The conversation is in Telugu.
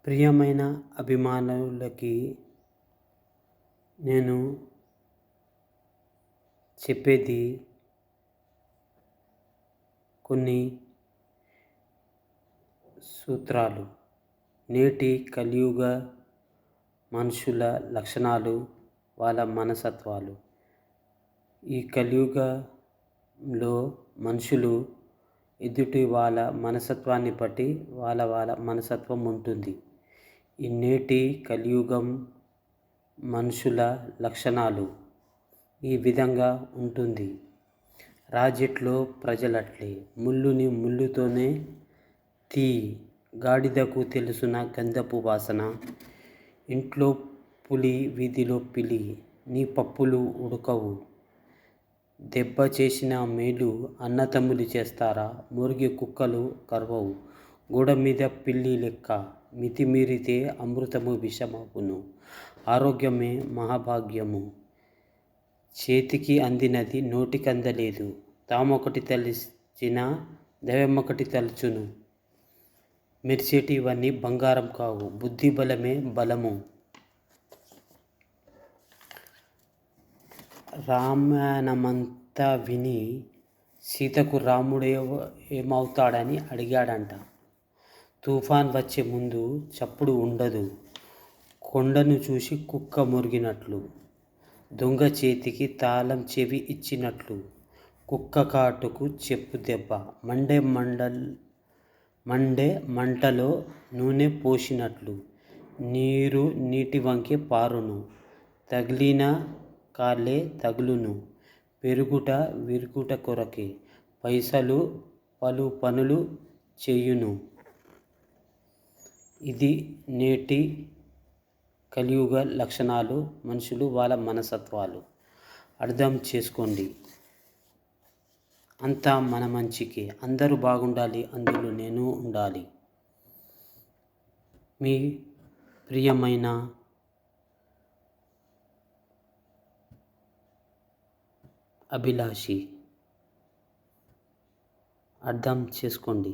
ప్రియమైన అభిమానులకి నేను చెప్పేది కొన్ని సూత్రాలు. నేటి కలియుగ మనుషుల లక్షణాలు, వాళ్ళ మనస్తత్వాలు. ఈ కలియుగంలో మనుషులు ఎదుటి వాళ్ళ మనస్తత్వాన్ని బట్టి వాళ్ళ మనస్తత్వం ఉంటుంది. ఈ నేటి కలియుగం మనుషుల లక్షణాలు ఈ విధంగా ఉంటుంది. రాజెట్లో ప్రజలట్లే, ముళ్ళుని ముళ్ళుతోనే తీయి, గాడిదకు తెలుసున గంధపు వాసన, ఇంట్లో పులి వీధిలో పిలి, నీ పప్పులు ఉడకవు, దెబ్బ చేసిన మేలు అన్నతమ్ములు చేస్తారా, మురిగి కుక్కలు కరవవు, గోడ మీద పిల్లి లెక్క, మితిమీరితే అమృతము విషమగును, ఆరోగ్యమే మహాభాగ్యము, చేతికి అందినది నోటికందలేదు, తామొకటి తలచిన దైవమొకటి తలచును, మెరిసేటివన్నీ బంగారం కావు, బుద్ధి బలమే బలము. రామాయణమంతా విని సీతకు రాముడు ఏమవుతాడని అడిగాడంట. తుఫాన్ వచ్చే ముందు చప్పుడు ఉండదు, కొండను చూసి కుక్క మొరిగినట్లు, దొంగ చేతికి తాళం చెవి ఇచ్చినట్లు, కుక్క కాటుకు చెప్పు దెబ్బ, మండే మంటలో నూనె పోసినట్లు, నీరు నీటి వంకే పారును, తగిలిన కాళ్ళే తగులును, పెరుగుట విరుగుట కొరకే, పైసలు పలు పనులు చేయును. ఇది నేటి కలియుగ లక్షణాలు, మనుషులు వాళ్ళ మనస్తత్వాలు. అర్థం చేసుకోండి. అంతా మన మంచికే. అందరూ బాగుండాలి, అందులో నేను ఉండాలి. మీ ప్రియమైన అభిలాషి. అర్థం చేసుకోండి.